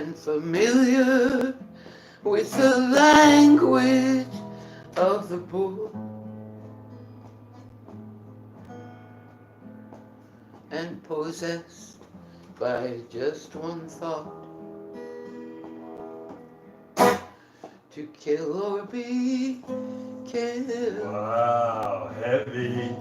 and familiar with the language of the bull, and possessed by just one thought, to kill or be killed. Wow, heavy.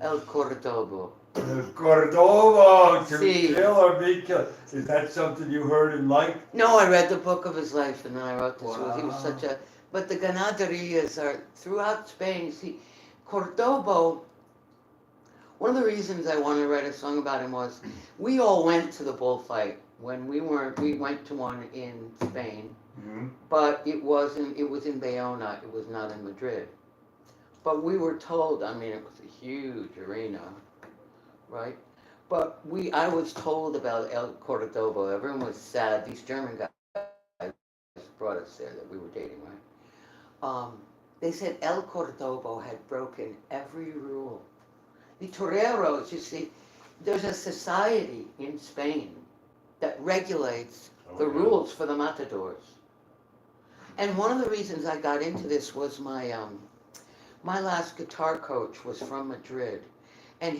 El Cordobo. El Cordobo, to See. kill or be killed. Is that something you heard and liked? No, I read the book of his life and then I wrote this. Wow. He was such a. But the ganaderias are throughout Spain. See, Cordobo. One of the reasons I wanted to write a song about him was we all went to the bullfight when we weren't. We went to one in Spain, Mm-hmm. but it wasn't. It was in Bayona. It was not in Madrid. But we were told. I mean, it was a huge arena, right? But I was told about El Cordobo. Everyone was sad. These German guys brought us there that we were dating, right? They said El Cordobo had broken every rule. The toreros, you see, there's a society in Spain that regulates the rules for the matadors. And one of the reasons I got into this was my last guitar coach was from Madrid. And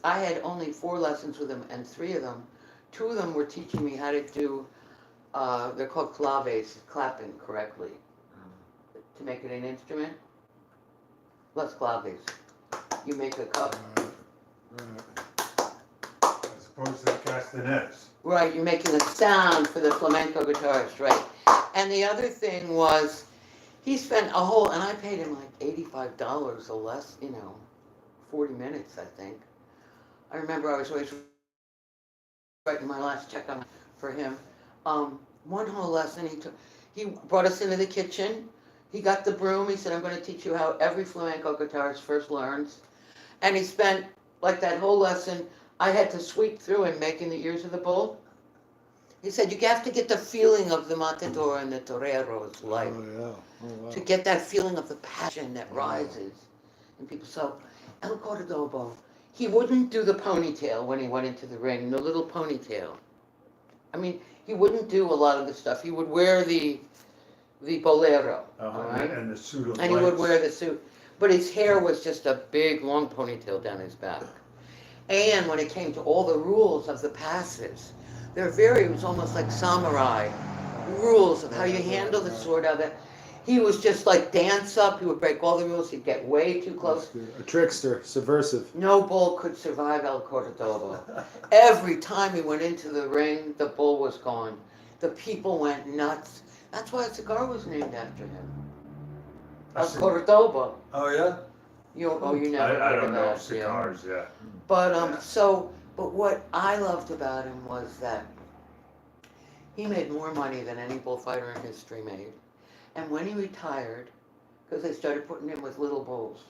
I had only 4 lessons with him, and 2 of them were teaching me how to do, they're called claves, clapping correctly. To make it an instrument, Las claves. You make a cup. As opposed to the castanets. Right, you're making a sound for the flamenco guitarist, right. And the other thing was, he spent and I paid him like $85 or less, 40 minutes, I think. I remember I was always writing my last check for him. One whole lesson he brought us into the kitchen. He got the broom. He said, I'm going to teach you how every flamenco guitarist first learns. And he spent, like that whole lesson, I had to sweep through him making the ears of the bull. He said, you have to get the feeling of the matador and the torero's life. Oh, yeah. Oh, wow. To get that feeling of the passion that rises in people. So, El Cordobo, he wouldn't do the ponytail when he went into the ring, the little ponytail. I mean, he wouldn't do a lot of the stuff. He would wear the bolero, all right? And the suit of And he would wear the suit. But his hair was just a big, long ponytail down his back. And when it came to all the rules of the passes, it was almost like samurai rules of how you handle the sword. He was just like dance up. He would break all the rules. He'd get way too close. A trickster, subversive. No bull could survive El Cordobo. Every time he went into the ring, the bull was gone. The people went nuts. That's why a cigar was named after him. El Cordobo. Oh, yeah? You never I heard don't of know that, cigars, yeah. But but what I loved about him was that he made more money than any bullfighter in history made. And when he retired, because they started putting him with little bulls.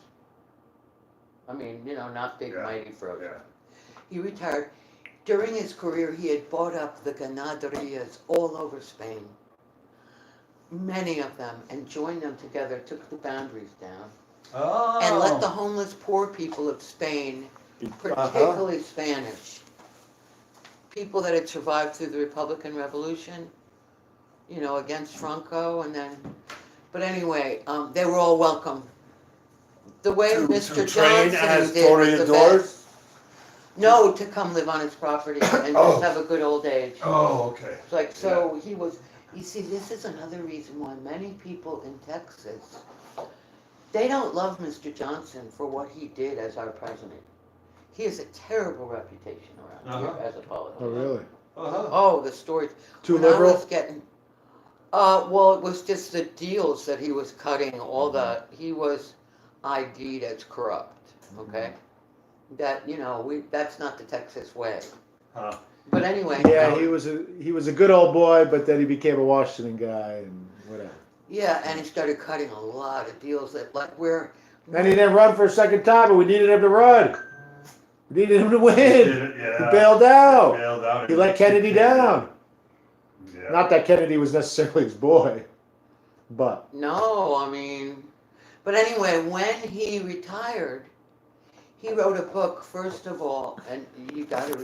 I mean, not big, mighty frozen. Yeah. He retired. During his career, he had bought up the ganaderias all over Spain. Many of them, and joined them together, took the boundaries down. Oh. And let the homeless poor people of Spain, particularly Spanish, people that had survived through the Republican Revolution, against Franco, but anyway, they were all welcome. The way Mr. Johnson did was the best. No, to come live on his property and just have a good old age. Oh, okay. It's like, he was, you see, this is another reason why many people in Texas, they don't love Mr. Johnson for what he did as our president. He has a terrible reputation around here as a politician. Oh, really? Oh, the stories. Too When liberal? I was getting, well, it was just the deals that he was cutting, he was ID'd as corrupt, okay? That, that's not the Texas way. Huh. But anyway. Yeah, he was a good old boy, but then he became a Washington guy and whatever. Yeah, and he started cutting a lot of deals that, And he didn't run for a second time, but we needed him to run. We needed him to win. He bailed out. He let Kennedy down. Yeah. Not that Kennedy was necessarily his boy, but. No, but anyway, when he retired, he wrote a book, first of all, and you got to read